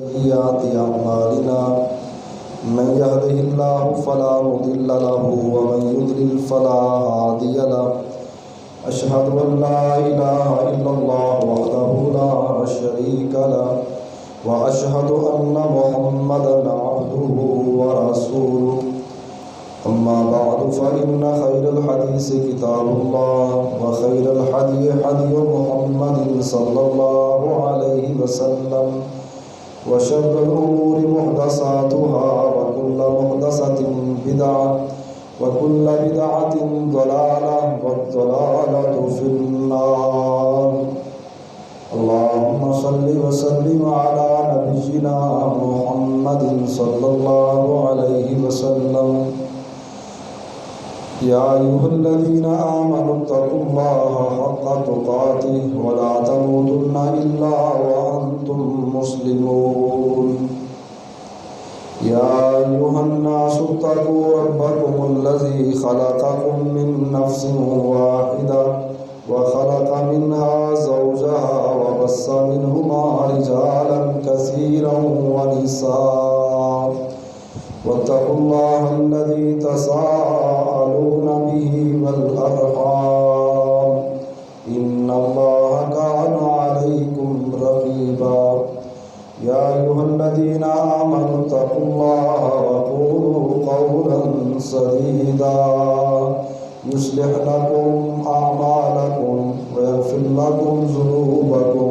سيئات أعمالنا من يهده الله فلا مضل له ومن يضلل فلا هادي له أشهد أن لا إله إلا الله وحده لا شريك له وأشهد أن محمدا عبده ورسوله أما بعد فإن خير الحديث كتاب الله وخير الهدي هدي محمد صلى الله عليه وسلم وشر الأمور محدثاتها وكل محدثة بدعة وكل بدعة ضلالة والضلالة في النار. اللهم صل وسلم على نبينا محمد صلى الله عليه وسلم. يا أيها الذين آمنوا اتقوا الله حق تقاته ولا تموتن إلا وأنتم مسلمون. يا أيها الناس اتقوا ربكم الذي خلقكم من نفس واحدة وخلق منها زوجها وبث منهما رجالا كثيرا ونساء واتقوا الله الذي تساءلون به والأرحام إن الله كان عليكم رقيبا. يا أيها الذين آمنوا اتقوا الله وقولوا قولا سديدا يصلح لكم أعمالكم ويغفر لكم ذنوبكم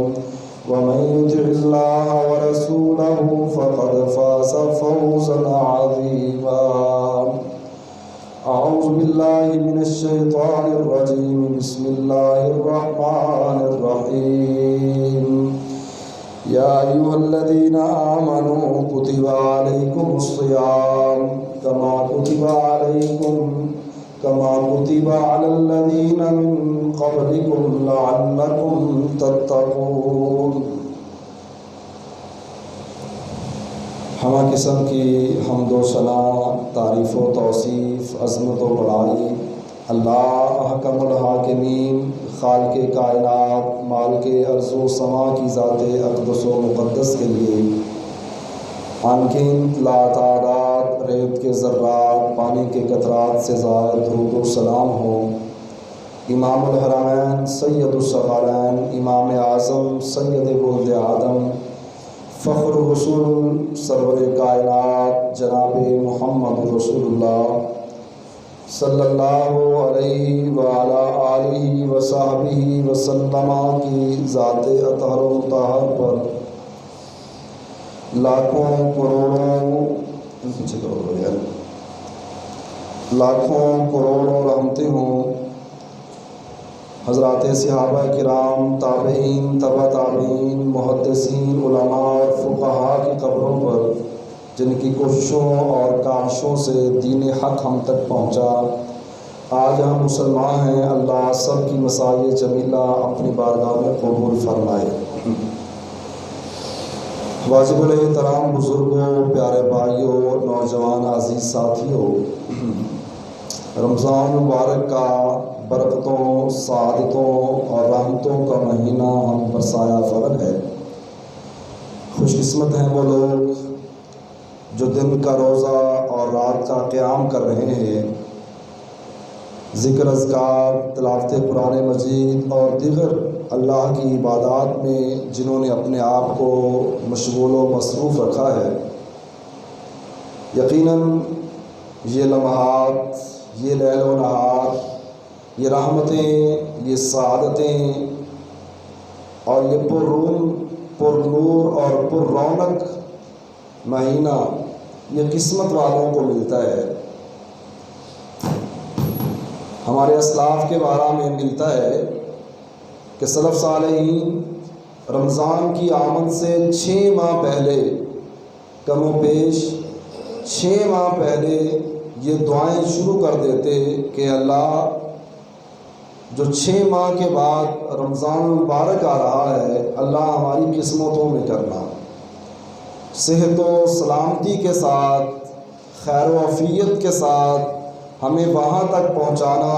ومن يطع الله ورسوله فقد فاز فوزا عظيما. أعوذ بالله من الشيطان الرجيم. بسم الله الرحمن الرحيم. يا أيها الذين آمنوا كتب عليكم الصيام كما كتب على الذين من قبلكم لعلكم تتقون. ہمہ قسم کی حمد و ثنا، تعریف و توصیف، عظمت و بڑائی اللہ احکم الحاکمین، خالق کائنات، مالک ارض و سما کی ذات اقدس و مقدس کے لیے انگنت لا تعداد ریت کے ذرات، پانی کے قطرات سے زائد درود و سلام ہو امام الحرمین سید الثقلین، امام اعظم سید ولد آدم، فخر رسول سرور کائنات جناب محمد رسول اللہ صلی اللہ علیہ وعلی آلہ وصحبہ وسلم کی ذات اطہر و مطہر پر لاکھوں کروڑوں رحمتیں ہوں حضرات صحابہ کرام، تابعین، تبع تابعین، محدثین، علماء اور فقہاء کی قبروں پر جن کی کوششوں اور کاوشوں سے دین حق ہم تک پہنچا. آج ہم مسلمان ہیں. اللہ سب کی مساعی جمیلہ اپنی بارگاہ میں قبول فرمائے. واجب الاحترام بزرگوں، پیارے بھائیوں، نوجوان عزیز ساتھیوں، رمضان مبارک کا برکتوں، سعادتوں اور رحمتوں کا مہینہ ہم پر سایہ فلک ہے. خوش قسمت ہیں وہ لوگ جو دن کا روزہ اور رات کا قیام کر رہے ہیں، ذکر اذکار، تلاوت قرآن مجید اور دیگر اللہ کی عبادات میں جنہوں نے اپنے آپ کو مشغول و مصروف رکھا ہے. یقیناً یہ لمحات، یہ لیل و نہار، یہ رحمتیں، یہ سعادتیں اور یہ پر نور اور پر رونق مہینہ یہ قسمت والوں کو ملتا ہے. ہمارے اسلاف کے بارے میں ملتا ہے کہ سلف صالحین رمضان کی آمد سے 6 ماہ پہلے، کم و بیش 6 ماہ پہلے یہ دعائیں شروع کر دیتے کہ اللہ جو 6 ماہ کے بعد رمضان مبارک آ رہا ہے، اللہ ہماری قسمتوں میں کرنا، صحت و سلامتی کے ساتھ، خیر و عافیت کے ساتھ ہمیں وہاں تک پہنچانا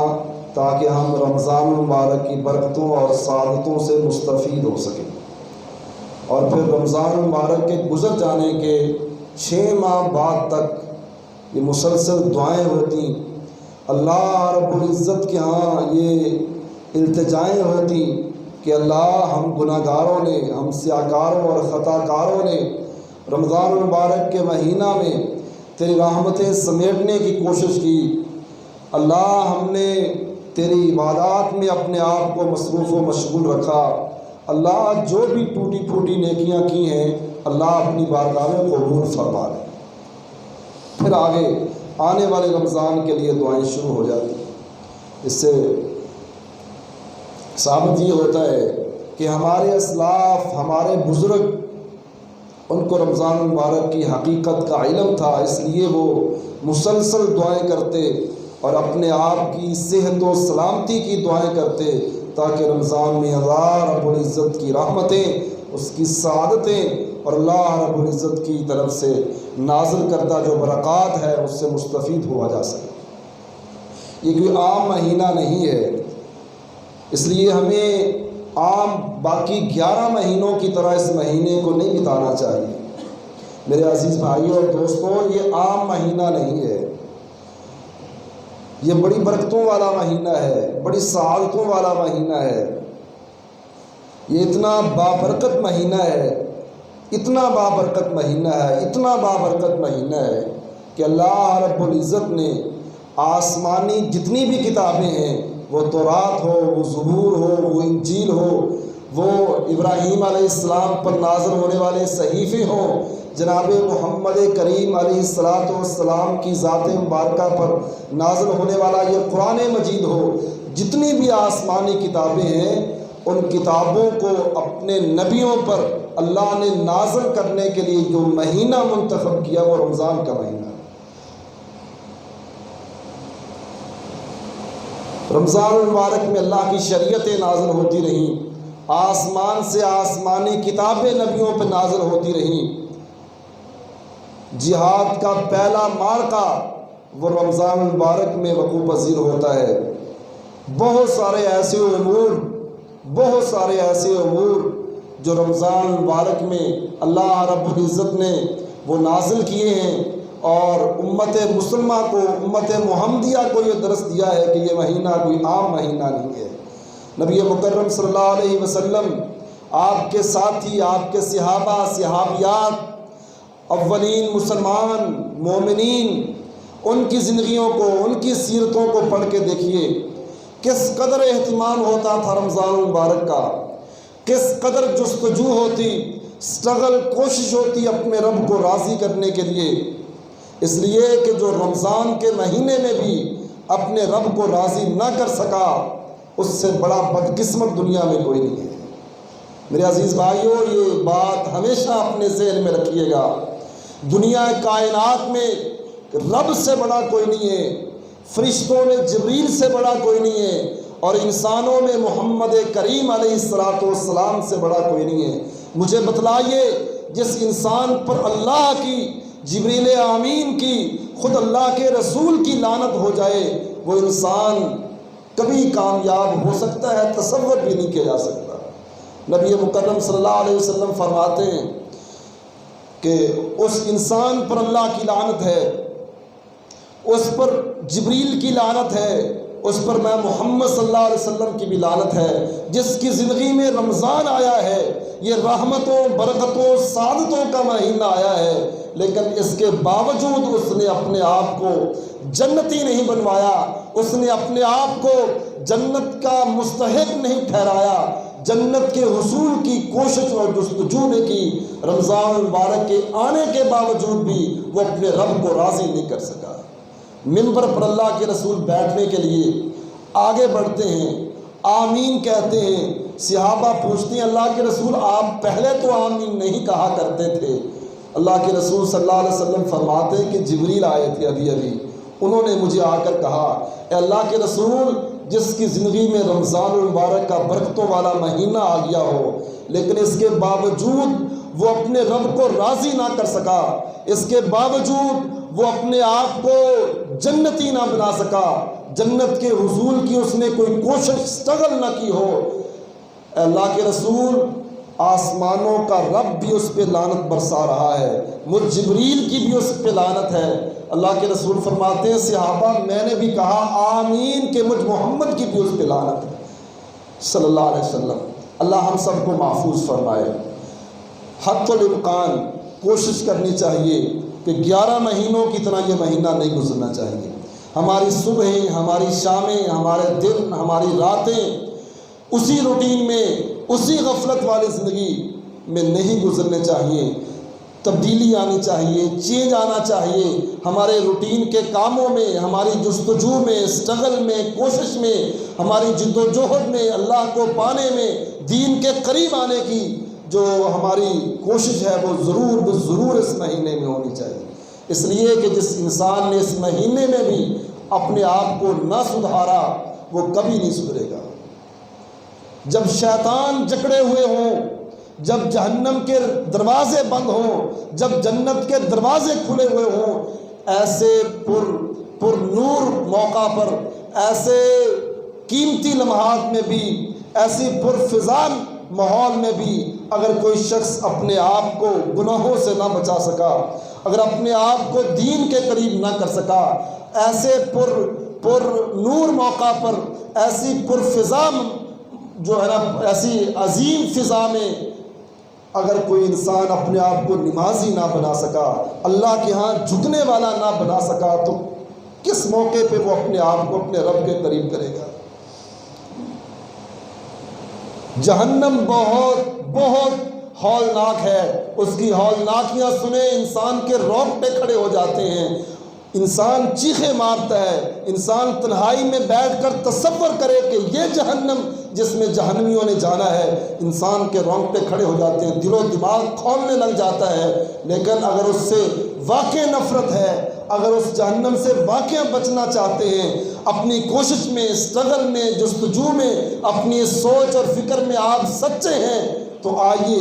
تاکہ ہم رمضان مبارک کی برکتوں اور سعادتوں سے مستفید ہو سکیں. اور پھر رمضان المبارک کے گزر جانے کے 6 ماہ بعد تک یہ مسلسل دعائیں ہوتی، اللہ رب العزت کے ہاں یہ التجائیں ہوتی کہ اللہ ہم گناہ گاروں نے، ہم سیاہ کاروں اور خطا کاروں نے رمضان المبارک کے مہینہ میں تیری رحمتیں سمیٹنے کی کوشش کی، اللہ ہم نے تیری عبادات میں اپنے آپ کو مصروف و مشغول رکھا، اللہ جو بھی ٹوٹی پھوٹی نیکیاں کی ہیں اللہ اپنی بارگاہ میں قبول فرما لے۔ پھر آگے آنے والے رمضان کے لیے دعائیں شروع ہو جاتی ہیں۔ اس سے ثابت یہ ہوتا ہے کہ ہمارے اسلاف، ہمارے بزرگ، ان کو رمضان المبارک کی حقیقت کا علم تھا، اس لیے وہ مسلسل دعائیں کرتے اور اپنے آپ کی صحت و سلامتی کی دعائیں کرتے تاکہ رمضان میں اللہ رب العزت کی رحمتیں، اس کی سعادتیں اور اللہ رب العزت کی طرف سے نازل کردہ جو برکات ہے اس سے مستفید ہوا جا سکے۔ یہ کوئی عام مہینہ نہیں ہے، اس لیے ہمیں عام باقی 11 مہینوں کی طرح اس مہینے کو نہیں بتانا چاہیے۔ میرے عزیز بھائیوں اور دوستوں، یہ عام مہینہ نہیں ہے، یہ بڑی برکتوں والا مہینہ ہے، بڑی سعادتوں والا مہینہ ہے، یہ اتنا بابرکت مہینہ ہے، اتنا بابرکت مہینہ ہے، اتنا بابرکت مہینہ ہے کہ اللہ رب العزت نے آسمانی جتنی بھی کتابیں ہیں، وہ تورات ہو، وہ زبور ہو، وہ انجیل ہو، وہ ابراہیم علیہ السلام پر نازل ہونے والے صحیفے ہوں، جناب محمد کریم علیہ السلام کی ذات مبارکہ پر نازل ہونے والا یہ قرآن مجید ہو، جتنی بھی آسمانی کتابیں ہیں ان کتابوں کو اپنے نبیوں پر اللہ نے نازل کرنے کے لیے جو مہینہ منتخب کیا وہ رمضان کا مہینہ ہے۔ رمضان المبارک میں اللہ کی شریعتیں نازل ہوتی رہیں، آسمان سے آسمانی کتابیں نبیوں پہ نازل ہوتی رہیں۔ جہاد کا پہلا معرکہ وہ رمضان المبارک میں وقوع پذیر ہوتا ہے۔ بہت سارے ایسے امور جو رمضان المبارک میں اللہ رب العزت نے وہ نازل کیے ہیں اور امت مسلمہ کو، امت محمدیہ کو یہ درس دیا ہے کہ یہ مہینہ کوئی عام مہینہ نہیں ہے۔ نبی مکرم صلی اللہ علیہ وسلم، آپ کے ساتھی، آپ کے صحابہ، صحابیات، اولین مسلمان مومنین، ان کی زندگیوں کو، ان کی سیرتوں کو پڑھ کے دیکھیے کس قدر اہتمام ہوتا تھا رمضان المبارک کا، کس قدر جستجو ہوتی، اسٹرگل، کوشش ہوتی اپنے رب کو راضی کرنے کے لیے، اس لیے کہ جو رمضان کے مہینے میں بھی اپنے رب کو راضی نہ کر سکا اس سے بڑا بدقسمت دنیا میں کوئی نہیں ہے۔ میرے عزیز بھائیوں، یہ بات ہمیشہ اپنے ذہن میں رکھیے گا، دنیا کائنات میں رب سے بڑا کوئی نہیں ہے، فرشتوں میں جبریل سے بڑا کوئی نہیں ہے، اور انسانوں میں محمد کریم علیہ السلام سے بڑا کوئی نہیں ہے۔ مجھے بتلائیے جس انسان پر اللہ کی، جبریل امین کی، خود اللہ کے رسول کی لعنت ہو جائے وہ انسان کبھی کامیاب ہو سکتا ہے؟ تصور بھی نہیں کیا جا سکتا۔ نبی مکرم صلی اللہ علیہ وسلم فرماتے ہیں کہ اس انسان پر اللہ کی لعنت ہے، اس پر جبریل کی لعنت ہے، اس پر میں محمد صلی اللہ علیہ وسلم کی بھی لعنت ہے، جس کی زندگی میں رمضان آیا ہے، یہ رحمتوں، برکتوں، سعادتوں کا مہینہ آیا ہے، لیکن اس کے باوجود اس نے اپنے آپ کو جنتی نہیں بنوایا، اس نے اپنے آپ کو جنت کا مستحق نہیں ٹھہرایا، جنت کے حصول کی کوشش اور جستجو نے کی، رمضان المبارک کے آنے کے باوجود بھی وہ اپنے رب کو راضی نہیں کر سکا۔ منبر پر اللہ کے رسول بیٹھنے کے لیے آگے بڑھتے ہیں، آمین کہتے ہیں، صحابہ پوچھتے ہیں اللہ کے رسول آپ پہلے تو آمین نہیں کہا کرتے تھے۔ اللہ کے رسول صلی اللہ علیہ وسلم فرماتے ہیں کہ جبریل آئے تھے ابھی انہوں نے مجھے آ کر کہا اے اللہ کے رسول، جس کی زندگی میں رمضان المبارک کا برکتوں والا مہینہ آ گیا ہو لیکن اس کے باوجود وہ اپنے رب کو راضی نہ کر سکا، اس کے باوجود وہ اپنے آپ کو جنتی نہ بنا سکا، جنت کے حصول کی اس نے کوئی کوشش، اسٹرگل نہ کی ہو، اے اللہ کے رسول آسمانوں کا رب بھی اس پہ لعنت برسا رہا ہے، مجھ جبریل کی بھی اس پہ لعنت ہے۔ اللہ کے رسول فرماتے ہیں صحابہ میں نے بھی کہا آمین کہ مجھ محمد کی بھی اس پہ لعنت ہے صلی اللہ علیہ وسلم۔ اللہ ہم سب کو محفوظ فرمائے۔ حتی الامکان کوشش کرنی چاہیے کہ 11 مہینوں کی طرح یہ مہینہ نہیں گزرنا چاہیے۔ ہماری صبحیں، ہماری شامیں، ہمارے دن، ہماری راتیں اسی روٹین میں، اسی غفلت والی زندگی میں نہیں گزرنے چاہیے۔ تبدیلی آنی چاہیے، چینج آنا چاہیے ہمارے روٹین کے کاموں میں، ہماری جستجو میں، اسٹرگل میں، کوشش میں، ہماری جد و جہد میں، اللہ کو پانے میں، دین کے قریب آنے کی جو ہماری کوشش ہے وہ ضرور اس مہینے میں ہونی چاہیے۔ اس لیے کہ جس انسان نے اس مہینے میں بھی اپنے آپ کو نہ سدھارا وہ کبھی نہیں سدھرے گا۔ جب شیطان جکڑے ہوئے ہوں، جب جہنم کے دروازے بند ہوں، جب جنت کے دروازے کھلے ہوئے ہوں، ایسے پر نور موقع پر، ایسے قیمتی لمحات میں بھی، ایسی پرفضا ماحول میں بھی اگر کوئی شخص اپنے آپ کو گناہوں سے نہ بچا سکا، اگر اپنے آپ کو دین کے قریب نہ کر سکا، ایسے پر نور موقع پر، ایسی پرفضا جو ہے نا، ایسی عظیم فضا میں اگر کوئی انسان اپنے آپ کو نمازی نہ بنا سکا، اللہ کے ہاں جھکنے والا نہ بنا سکا، تو کس موقع پہ وہ اپنے آپ کو اپنے رب کے قریب کرے گا؟ جہنم بہت ہولناک ہے، اس کی ہولناکیاں سنیں انسان کے رونگٹے کھڑے ہو جاتے ہیں، انسان چیخیں مارتا ہے، انسان تنہائی میں بیٹھ کر تصور کرے کہ یہ جہنم جس میں جہنمیوں نے جانا ہے، انسان کے رونگٹے کھڑے ہو جاتے ہیں، دل و دماغ کھولنے لگ جاتا ہے۔ لیکن اگر اس سے واقع نفرت ہے، اگر اس جہنم سے واقع بچنا چاہتے ہیں، اپنی کوشش میں، اسٹرگل میں، جستجو میں، اپنی سوچ اور فکر میں آپ سچے ہیں، تو آئیے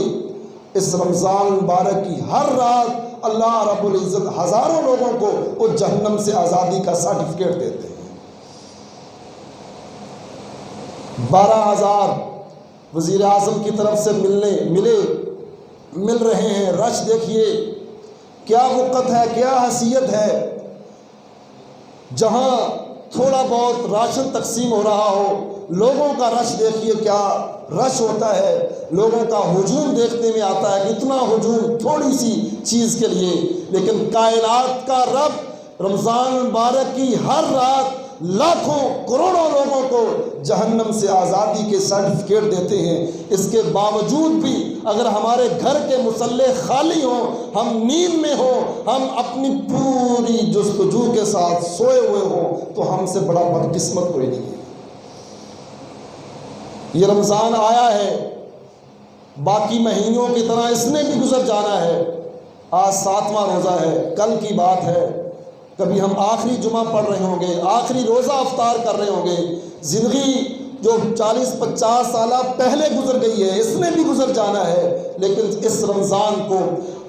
اس رمضان مبارک کی ہر رات اللہ رب العزت ہزاروں لوگوں کو اس جہنم سے آزادی کا سرٹیفکیٹ دیتے ہیں۔ 12,000 وزیر اعظم کی طرف سے مل رہے ہیں، رش دیکھیے کیا وقت ہے، کیا حیثیت ہے۔ جہاں تھوڑا بہت راشن تقسیم ہو رہا ہو، لوگوں کا رش دیکھیے کیا رش ہوتا ہے، لوگوں کا ہجوم دیکھنے میں آتا ہے، اتنا ہجوم تھوڑی سی چیز کے لیے، لیکن کائنات کا رب رمضان مبارک کی ہر رات لاکھوں کروڑوں لوگوں کو جہنم سے آزادی کے سرٹیفکیٹ دیتے ہیں۔ اس کے باوجود بھی اگر ہمارے گھر کے مصلے خالی ہوں، ہم نیند میں ہوں، ہم اپنی پوری جستجو کے ساتھ سوئے ہوئے ہوں، تو ہم سے بڑا بدقسمت کوئی نہیں ہے۔ یہ رمضان آیا ہے، باقی مہینوں کی طرح اس نے بھی گزر جانا ہے۔ آج 7واں روزہ ہے، کل کی بات ہے، کبھی ہم آخری جمعہ پڑھ رہے ہوں گے، آخری روزہ افطار کر رہے ہوں گے۔ زندگی جو 40-50 سالہ پہلے گزر گئی ہے، اس نے بھی گزر جانا ہے، لیکن اس رمضان کو،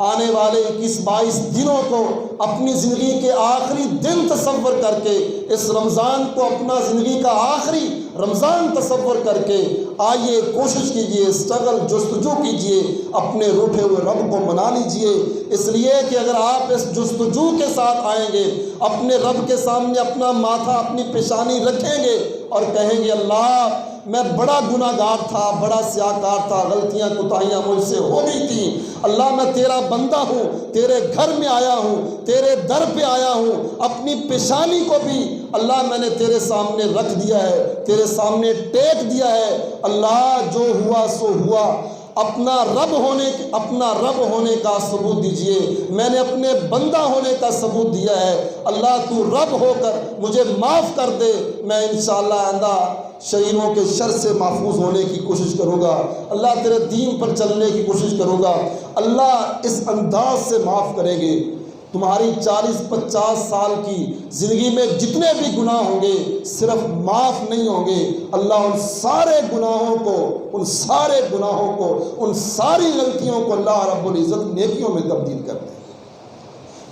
آنے والے 21-22 دنوں کو اپنی زندگی کے آخری دن تصور کر کے، اس رمضان کو اپنا زندگی کا آخری رمضان تصور کر کے آئیے کوشش کیجئے، اسٹرگل جستجو کیجئے، اپنے روٹھے ہوئے رب کو منا لیجئے۔ اس لیے کہ اگر آپ اس جستجو کے ساتھ آئیں گے، اپنے رب کے سامنے اپنا ماتھا، اپنی پیشانی رکھیں گے اور کہیں گے اللہ میں بڑا گناہ گار تھا، بڑا سیاہکار تھا، غلطیاں کوتاہیاں مجھ سے ہو گئی تھیں، اللہ میں تیرا بندہ ہوں، تیرے گھر میں آیا ہوں، تیرے در پہ آیا ہوں، اپنی پیشانی کو بھی اللہ میں نے تیرے سامنے رکھ دیا ہے، تیرے سامنے ٹیک دیا ہے، اللہ جو ہوا سو ہوا، اپنا رب ہونے کا ثبوت دیجئے، میں نے اپنے بندہ ہونے کا ثبوت دیا ہے، اللہ تو رب ہو کر مجھے معاف کر دے، میں انشاءاللہ آئندہ شریروں کے شر سے محفوظ ہونے کی کوشش کروں گا، اللہ تیرے دین پر چلنے کی کوشش کروں گا۔ اللہ اس انداز سے معاف کریں گے۔ تمہاری 40-50 سال کی زندگی میں جتنے بھی گناہ ہوں گے صرف معاف نہیں ہوں گے، اللہ ان سارے گناہوں کو، ان ساری غلطیوں کو اللہ رب العزت نیکیوں میں تبدیل کر دے۔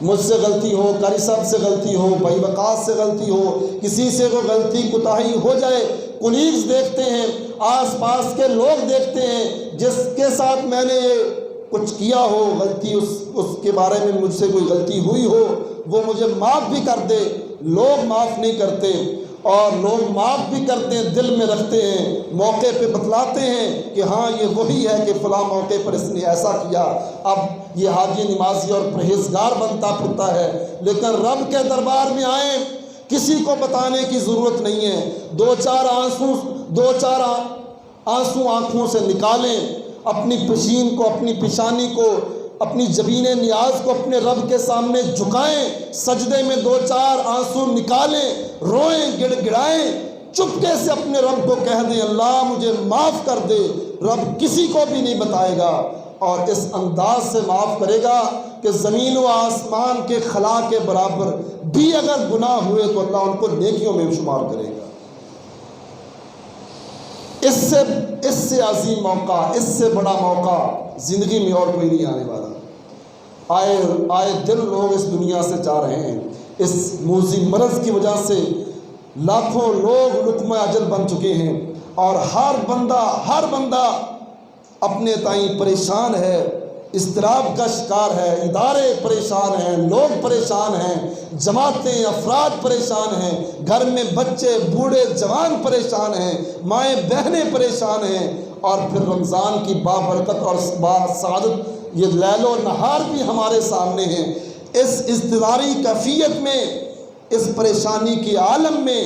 مجھ سے غلطی ہو، قاری صاحب سے غلطی ہو، بھائی وقاص سے غلطی ہو، کسی سے وہ غلطی کوتاہی ہو جائے، کولیگز دیکھتے ہیں، آس پاس کے لوگ دیکھتے ہیں جس کے ساتھ میں نے کچھ کیا ہو غلطی، اس کے بارے میں مجھ سے کوئی غلطی ہوئی ہو، وہ مجھے معاف بھی کر دے۔ لوگ معاف نہیں کرتے، اور لوگ معاف بھی کرتے ہیں، دل میں رکھتے ہیں، موقع پہ بتلاتے ہیں کہ ہاں یہ وہی ہے کہ فلاں موقع پر اس نے ایسا کیا، اب یہ حاجی نمازی اور پرہیزگار بنتا پھرتا ہے۔ لیکن رب کے دربار میں آئیں، کسی کو بتانے کی ضرورت نہیں ہے، دو چار آنسو آنکھوں سے نکالیں، اپنی پیشین کو، اپنی پیشانی کو، اپنی جبین نیاز کو اپنے رب کے سامنے جھکائیں، سجدے میں دو چار آنسو نکالیں، روئیں، گڑ گڑائیں، چپکے سے اپنے رب کو کہہ دیں اللہ مجھے معاف کر دے۔ رب کسی کو بھی نہیں بتائے گا، اور اس انداز سے معاف کرے گا کہ زمین و آسمان کے خلا کے برابر بھی اگر گناہ ہوئے تو اللہ ان کو نیکیوں میں شمار کرے گا۔ اس سے عظیم موقع، اس سے بڑا موقع زندگی میں اور کوئی نہیں آنے والا۔ آئے دن لوگ اس دنیا سے جا رہے ہیں، اس موذی مرض کی وجہ سے لاکھوں لوگ لقمہ اجل بن چکے ہیں، اور ہر بندہ اپنے تائیں پریشان ہے، اضطراب کا شکار ہے، ادارے پریشان ہیں، لوگ پریشان ہیں، جماعتیں، افراد پریشان ہیں، گھر میں بچے، بوڑھے، جوان پریشان ہیں، مائیں بہنیں پریشان ہیں، اور پھر رمضان کی بابرکت اور سعادت یہ لیل و نہار بھی ہمارے سامنے ہیں۔ اس اضطراری کیفیت میں، اس پریشانی کے عالم میں،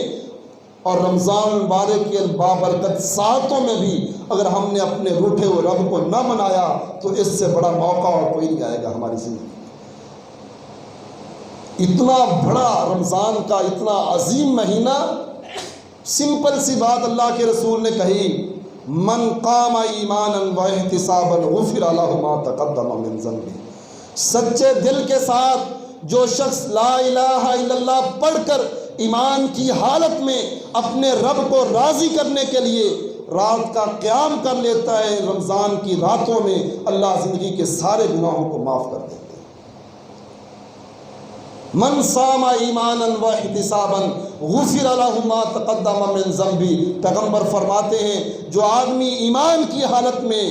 اور رمضان مبارک کی بابرکت ساعتوں میں بھی اگر ہم نے اپنے روٹھے ہوئے رب کو نہ منایا تو اس سے بڑا موقع اور کوئی نہیں آئے گا ہماری زندگی میں۔ اتنا بڑا رمضان کا اتنا عظیم مہینہ، سمپل سی بات اللہ کے رسول نے کہی، من قام ایمانا واحتسابا غفر له ما تقدم من ذنبه۔ سچے دل کے ساتھ جو شخص لا الہ الا اللہ پڑھ کر ایمان کی حالت میں اپنے رب کو راضی کرنے کے لیے رات کا قیام کر لیتا ہے، رمضان کی راتوں میں اللہ زندگی کے سارے گناہوں کو معاف کر دیتے ہیں۔ من صام ایمانا واحتسابا غفر له ما تقدم من ذنبه۔ پیغمبر فرماتے ہیں جو آدمی ایمان کی حالت میں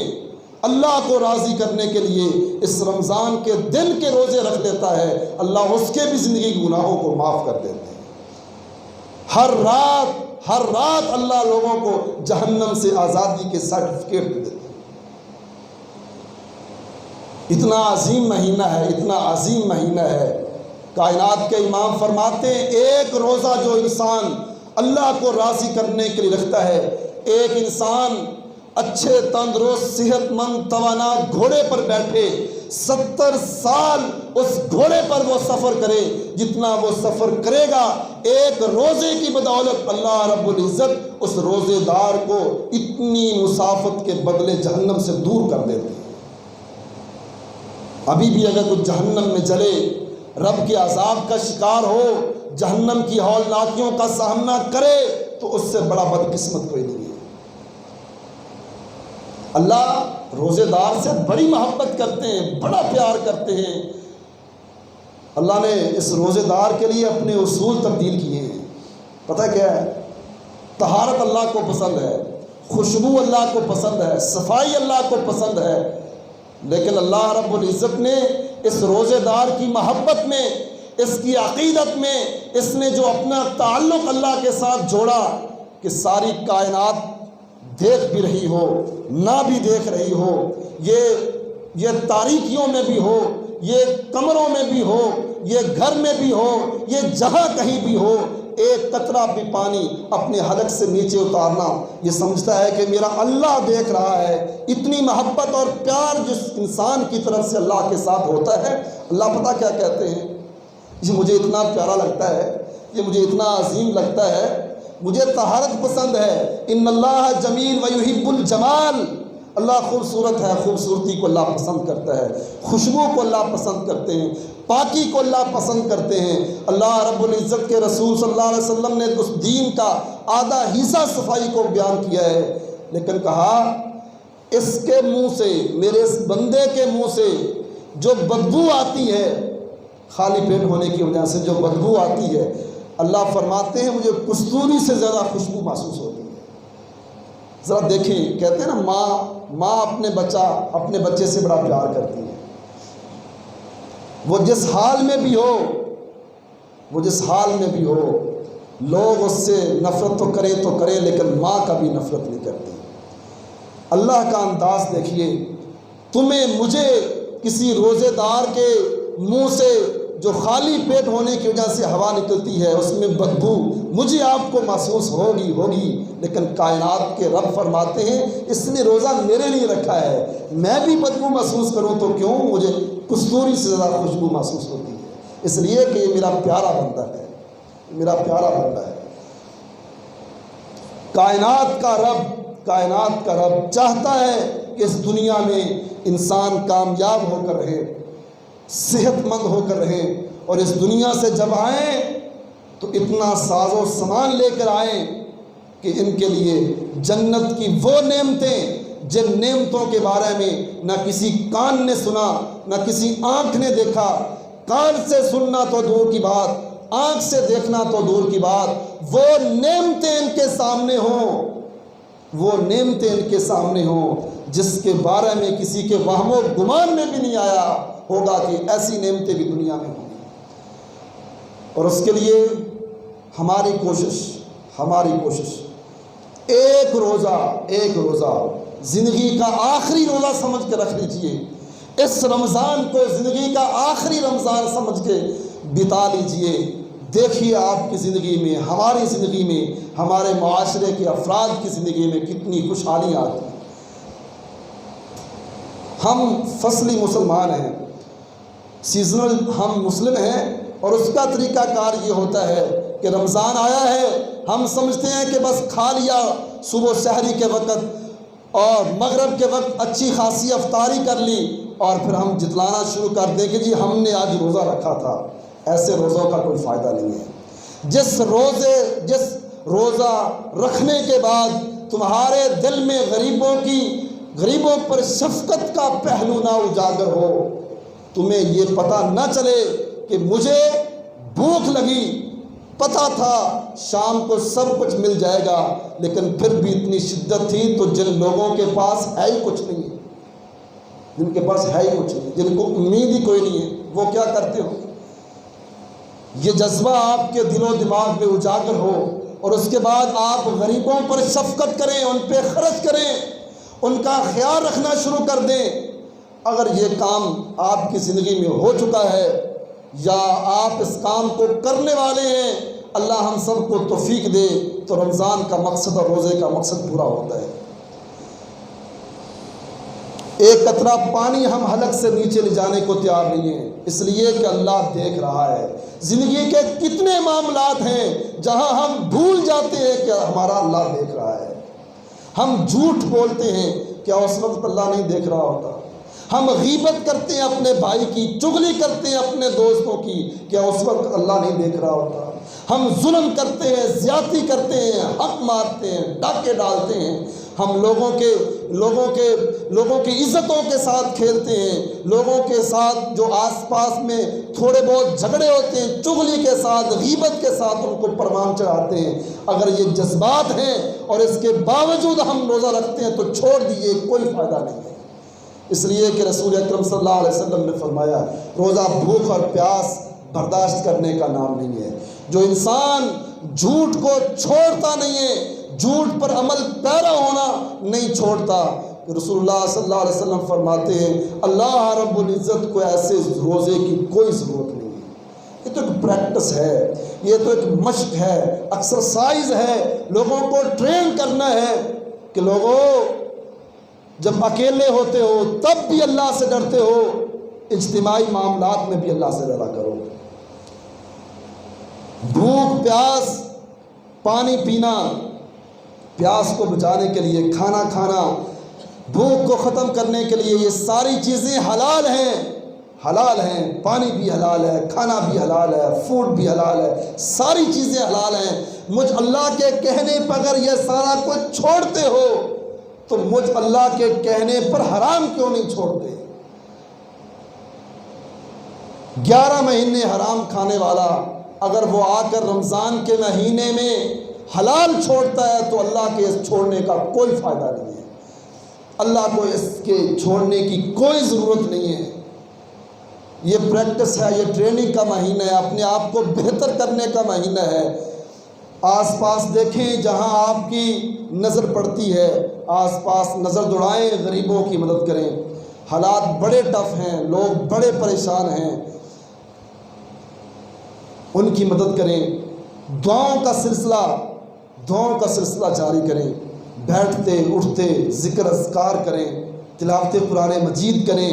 اللہ کو راضی کرنے کے لیے اس رمضان کے دن کے روزے رکھ لیتا ہے، اللہ اس کے بھی زندگی کے گناہوں کو معاف کر دیتے ہیں۔ ہر رات اللہ لوگوں کو جہنم سے آزادی کے سرٹیفکیٹ دے دیتے ہیں۔ اتنا عظیم مہینہ ہے، اتنا عظیم مہینہ ہے۔ کائنات کے امام فرماتے ہیں ایک روزہ جو انسان اللہ کو راضی کرنے کے لیے رکھتا ہے، ایک انسان اچھے تندرست صحت مند توانا گھوڑے پر بیٹھے 70 سال اس گھوڑے پر وہ سفر کرے، جتنا وہ سفر کرے گا ایک روزے کی بدولت اللہ رب العزت اس روزے دار کو اتنی مسافت کے بدلے جہنم سے دور کر دیتے ہیں۔ ابھی بھی اگر کوئی جہنم میں جلے، رب کے عذاب کا شکار ہو، جہنم کی ہولناکیوں کا سامنا کرے، تو اس سے بڑا بدقسمت کوئی نہیں ہے۔ اللہ روزے دار سے بڑی محبت کرتے ہیں، بڑا پیار کرتے ہیں۔ اللہ نے اس روزے دار کے لیے اپنے اصول تبدیل کیے ہیں۔ پتہ کیا ہے؟ طہارت اللہ کو پسند ہے، خوشبو اللہ کو پسند ہے، صفائی اللہ کو پسند ہے، لیکن اللہ رب العزت نے اس روزے دار کی محبت میں، اس کی عقیدت میں، اس نے جو اپنا تعلق اللہ کے ساتھ جوڑا کہ ساری کائنات دیکھ بھی رہی ہو، نہ بھی دیکھ رہی ہو، یہ تاریکیوں میں بھی ہو، یہ کمروں میں بھی ہو، یہ گھر میں بھی ہو، یہ جہاں کہیں بھی ہو، ایک قطرہ بھی پانی اپنے حلق سے نیچے اتارنا، یہ سمجھتا ہے کہ میرا اللہ دیکھ رہا ہے۔ اتنی محبت اور پیار جس انسان کی طرف سے اللہ کے ساتھ ہوتا ہے، اللہ پتہ کیا کہتے ہیں؟ یہ مجھے اتنا پیارا لگتا ہے، یہ مجھے اتنا عظیم لگتا ہے، مجھے طہارت پسند ہے۔ ان اللہ جمیل ویحب الجمال، اللہ خوبصورت ہے، خوبصورتی کو اللہ پسند کرتا ہے، خوشبو کو اللہ پسند کرتے ہیں، پاکی کو اللہ پسند کرتے ہیں۔ اللہ رب العزت کے رسول صلی اللہ علیہ وسلم نے اس دین کا آدھا حصہ صفائی کو بیان کیا ہے، لیکن کہا اس کے منہ سے، میرے اس بندے کے منہ سے جو بدبو آتی ہے، خالی پیٹ ہونے کی وجہ سے جو بدبو آتی ہے، اللہ فرماتے ہیں مجھے کستوری سے زیادہ خوشبو محسوس ہوتی ہے۔ ذرا دیکھیں، کہتے ہیں نا ماں اپنے بچے سے بڑا پیار کرتی ہے۔ وہ جس حال میں بھی ہو لوگ اس سے نفرت تو کریں لیکن ماں کا بھی نفرت نہیں کرتی۔ اللہ کا انداز دیکھیے، مجھے کسی روزے دار کے منہ سے جو خالی پیٹ ہونے کی وجہ سے ہوا نکلتی ہے اس میں بدبو مجھے آپ کو محسوس ہوگی، لیکن کائنات کے رب فرماتے ہیں اس نے روزہ میرے لیے رکھا ہے، میں بھی بدبو محسوس کروں تو کیوں، مجھے کستوری سے زیادہ خوشبو محسوس ہوتی ہے، اس لیے کہ یہ میرا پیارا بندہ ہے، میرا پیارا بندہ ہے۔ کائنات کا رب چاہتا ہے کہ اس دنیا میں انسان کامیاب ہو کر رہے، صحت مند ہو کر رہے، اور اس دنیا سے جب آئیں تو اتنا ساز و سامان لے کر آئیں کہ ان کے لیے جنت کی وہ نعمتیں جن نعمتوں کے بارے میں نہ کسی کان نے سنا، نہ کسی آنکھ نے دیکھا، کان سے سننا تو دور کی بات، آنکھ سے دیکھنا تو دور کی بات، وہ نعمتیں ان کے سامنے ہوں جس کے بارے میں کسی کے وہم و گمان میں بھی نہیں آیا ہوگا کہ ایسی نعمتیں بھی دنیا میں ہوں گی۔ اور اس کے لیے ہماری کوشش ایک روزہ زندگی کا آخری روزہ سمجھ کے رکھ لیجئے، اس رمضان کو زندگی کا آخری رمضان سمجھ کے بتا لیجئے۔ دیکھیے آپ کی زندگی میں، ہماری زندگی میں، ہمارے معاشرے کے افراد کی زندگی میں کتنی خوشحالیاں آتی ہیں۔ ہم فصلی مسلمان ہیں، سیزنل ہم مسلم ہیں، اور اس کا طریقہ کار یہ ہوتا ہے کہ رمضان آیا ہے، ہم سمجھتے ہیں کہ بس کھا لیا صبح سحری کے وقت اور مغرب کے وقت اچھی خاصی افطاری کر لی، اور پھر ہم جتلانا شروع کر دیں کہ جی ہم نے آج روزہ رکھا تھا۔ ایسے روزوں کا کوئی فائدہ نہیں ہے۔ جس روزہ رکھنے کے بعد تمہارے دل میں غریبوں پر شفقت کا پہلو نہ اجاگر ہو، تمہیں یہ پتہ نہ چلے کہ مجھے بھوک لگی، پتہ تھا شام کو سب کچھ مل جائے گا، لیکن پھر بھی اتنی شدت تھی تو جن لوگوں کے پاس ہے ہی کچھ نہیں ہے، جن کو امید ہی کوئی نہیں ہے، وہ کیا کرتے ہو؟ یہ جذبہ آپ کے دل و دماغ میں اجاگر ہو، اور اس کے بعد آپ غریبوں پر شفقت کریں، ان پہ خرچ کریں، ان کا خیال رکھنا شروع کر دیں۔ اگر یہ کام آپ کی زندگی میں ہو چکا ہے یا آپ اس کام کو کرنے والے ہیں، اللہ ہم سب کو توفیق دے، تو رمضان کا مقصد اور روزے کا مقصد پورا ہوتا ہے۔ ایک قطرہ پانی ہم حلق سے نیچے لے جانے کو تیار نہیں ہیں، اس لیے کہ اللہ دیکھ رہا ہے۔ زندگی کے کتنے معاملات ہیں جہاں ہم بھول جاتے ہیں کہ ہمارا اللہ دیکھ رہا ہے۔ ہم جھوٹ بولتے ہیں، کیا اس وقت اللہ نہیں دیکھ رہا ہوتا؟ ہم غیبت کرتے ہیں اپنے بھائی کی، چغلی کرتے ہیں اپنے دوستوں کی، کیا اس وقت اللہ نہیں دیکھ رہا ہوتا؟ ہم ظلم کرتے ہیں، زیادتی کرتے ہیں، حق مارتے ہیں، ڈاکے ڈالتے ہیں، ہم لوگوں کی عزتوں کے ساتھ کھیلتے ہیں، لوگوں کے ساتھ جو آس پاس میں تھوڑے بہت جھگڑے ہوتے ہیں، چغلی کے ساتھ، غیبت کے ساتھ ان کو پروان چڑھاتے ہیں۔ اگر یہ جذبات ہیں اور اس کے باوجود ہم روزہ رکھتے ہیں تو چھوڑ دیجیے، کوئی فائدہ نہیں ہے۔ اس لیے کہ رسول اکرم صلی اللہ علیہ وسلم نے فرمایا، روزہ بھوک اور پیاس برداشت کرنے کا نام نہیں ہے۔ جو انسان جھوٹ کو چھوڑتا نہیں ہے، جھوٹ پر عمل پیرا ہونا نہیں چھوڑتا، رسول اللہ صلی اللہ علیہ وسلم فرماتے ہیں اللہ رب العزت کو ایسے روزے کی کوئی ضرورت نہیں ہے۔ یہ تو ایک پریکٹس ہے، یہ تو ایک مشق ہے، ایکسرسائز ہے، لوگوں کو ٹرین کرنا ہے کہ لوگوں جب اکیلے ہوتے ہو تب بھی اللہ سے ڈرتے ہو، اجتماعی معاملات میں بھی اللہ سے ڈرا کرو۔ بھوک پیاس، پانی پینا، پیاس کو بچانے کے لیے کھانا کھانا، بھوک کو ختم کرنے کے لیے، یہ ساری چیزیں حلال ہیں، پانی بھی حلال ہے، کھانا بھی حلال ہے، فوڈ بھی حلال ہے، ساری چیزیں حلال ہیں۔ مجھ اللہ کے کہنے پر اگر یہ سارا کچھ چھوڑتے ہو تو مجھ اللہ کے کہنے پر حرام کیوں نہیں چھوڑتے؟ 11 مہینے حرام کھانے والا اگر وہ آ کر رمضان کے مہینے میں حلال چھوڑتا ہے تو اللہ کے اس چھوڑنے کا کوئی فائدہ نہیں ہے، اللہ کو اس کے چھوڑنے کی کوئی ضرورت نہیں ہے۔ یہ پریکٹس ہے، یہ ٹریننگ کا مہینہ ہے، اپنے آپ کو بہتر کرنے کا مہینہ ہے۔ آس پاس دیکھیں، جہاں آپ کی نظر پڑتی ہے آس پاس نظر دوڑائیں، غریبوں کی مدد کریں۔ حالات بڑے ٹف ہیں، لوگ بڑے پریشان ہیں، ان کی مدد کریں۔ دعاؤں کا سلسلہ جاری کریں، بیٹھتے اٹھتے ذکر اذکار کریں، تلاوت قرآن مجید کریں۔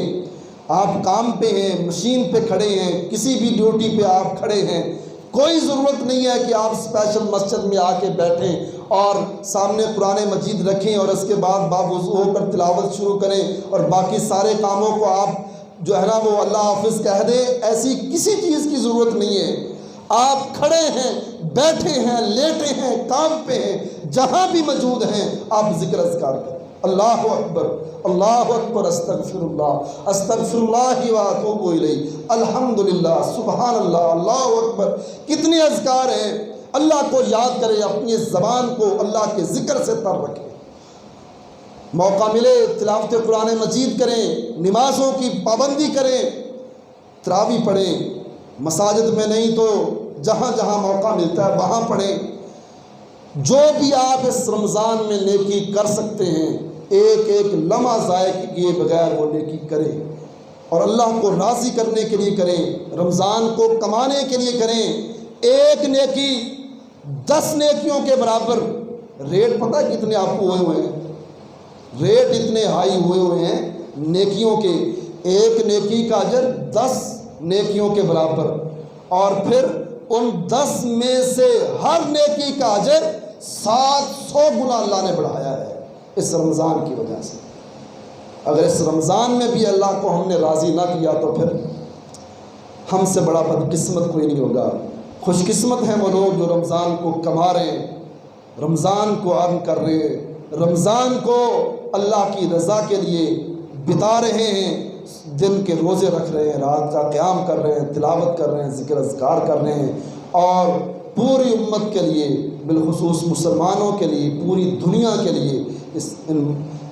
آپ کام پہ ہیں، مشین پہ کھڑے ہیں، کسی بھی ڈیوٹی پہ آپ کھڑے ہیں، کوئی ضرورت نہیں ہے کہ آپ اسپیشل مسجد میں آ کے بیٹھیں اور سامنے قرآن مجید رکھیں اور اس کے بعد باوضو ہو کر تلاوت شروع کریں اور باقی سارے کاموں کو آپ جو ہے نا وہ اللہ حافظ کہہ دیں۔ ایسی کسی چیز کی ضرورت نہیں ہے۔ آپ کھڑے ہیں، بیٹھے ہیں، لیٹے ہیں، کام پہ ہیں، جہاں بھی موجود ہیں، آپ ذکر اذکار کریں۔ اللہ اکبر، اللہ اکبر، استغفر اللہ و اتوب الیہ، الحمدللہ، سبحان اللہ، اللہ اکبر۔ کتنے اذکار ہیں، اللہ کو یاد کریں، اپنی زبان کو اللہ کے ذکر سے تر رکھیں۔ موقع ملے تلاوت قرآن مجید کریں، نمازوں کی پابندی کریں، تراویح پڑھیں، مساجد میں نہیں تو جہاں جہاں موقع ملتا ہے وہاں پڑھیں۔ جو بھی آپ اس رمضان میں نیکی کر سکتے ہیں، ایک ایک لمحہ ضائع کیے بغیر وہ نیکی کریں اور اللہ کو راضی کرنے کے لیے کریں، رمضان کو کمانے کے لیے کریں۔ ایک نیکی 10 نیکیوں کے برابر۔ ریٹ پتہ ہے کتنے آپ کو ہوئے ہیں؟ ریٹ اتنے ہائی ہوئے ہیں نیکیوں کے، ایک نیکی کا اجر 10 نیکیوں کے برابر، اور پھر ان 10 میں سے ہر نیکی کا اجر 700 گنا اللہ نے بڑھایا ہے اس رمضان کی وجہ سے۔ اگر اس رمضان میں بھی اللہ کو ہم نے راضی نہ کیا تو پھر ہم سے بڑا بدقسمت کوئی نہیں ہوگا۔ خوش قسمت ہیں وہ لوگ جو رمضان کو کما رہے ہیں، رمضان کو ارن کر رہے ہیں، رمضان کو اللہ کی رضا کے لیے بتا رہے ہیں، دن کے روزے رکھ رہے ہیں، رات کا قیام کر رہے ہیں، تلاوت کر رہے ہیں، ذکر اذکار کر رہے ہیں، اور پوری امت کے لیے، بالخصوص مسلمانوں کے لیے، پوری دنیا کے لیے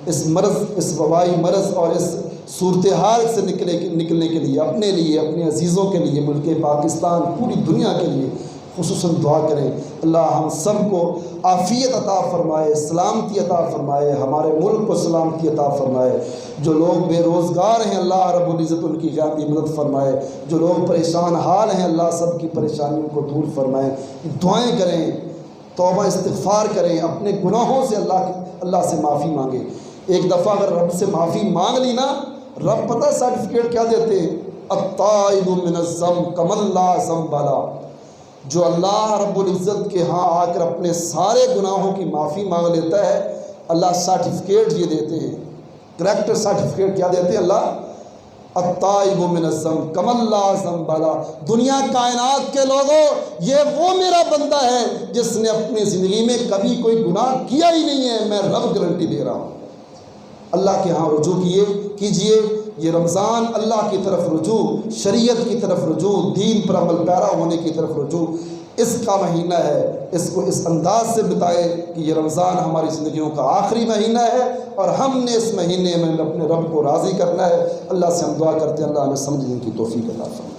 اس مرض، اس وبائی مرض اور اس صورتحال سے نکلنے کے لیے، اپنے لیے، اپنے عزیزوں کے لیے، ملک پاکستان، پوری دنیا کے لیے خصوصاً دعا کریں۔ اللہ ہم سب کو عافیت عطا فرمائے، سلامتی عطا فرمائے، ہمارے ملک کو سلامتی عطا فرمائے۔ جو لوگ بے روزگار ہیں اللہ رب العزت ان کی غیبی مدد فرمائے، جو لوگ پریشان حال ہیں اللہ سب کی پریشانیوں کو دور فرمائے۔ دعائیں کریں، توبہ استغفار کریں، اپنے گناہوں سے اللہ سے معافی مانگیں۔ ایک دفعہ اگر رب سے معافی مانگ لی نا، رب پتہ سرٹیفکیٹ کیا دیتے ہیں؟ التائب من الذنب کمن لا ذنب لہ۔ جو اللہ رب العزت کے ہاں آ کر اپنے سارے گناہوں کی معافی مانگ لیتا ہے، اللہ سرٹیفکیٹ یہ دیتے ہیں، کریکٹر سرٹیفکیٹ کیا دیتے ہیں اللہ؟ التائب من الذنب کمن لا ذنب لہ۔ دنیا کائنات کے لوگوں، یہ وہ میرا بندہ ہے جس نے اپنی زندگی میں کبھی کوئی گناہ کیا ہی نہیں ہے، میں رب گارنٹی دے رہا ہوں۔ اللہ کے ہاں رجوع کیجئے۔ یہ رمضان اللہ کی طرف رجوع، شریعت کی طرف رجوع، دین پر عمل پیرا ہونے کی طرف رجوع اس کا مہینہ ہے۔ اس کو اس انداز سے بتائے کہ یہ رمضان ہماری زندگیوں کا آخری مہینہ ہے اور ہم نے اس مہینے میں اپنے رب کو راضی کرنا ہے۔ اللہ سے ہم دعا کرتے ہیں اللہ ہمیں سمجھنے کی توفیق عطا فرمائے۔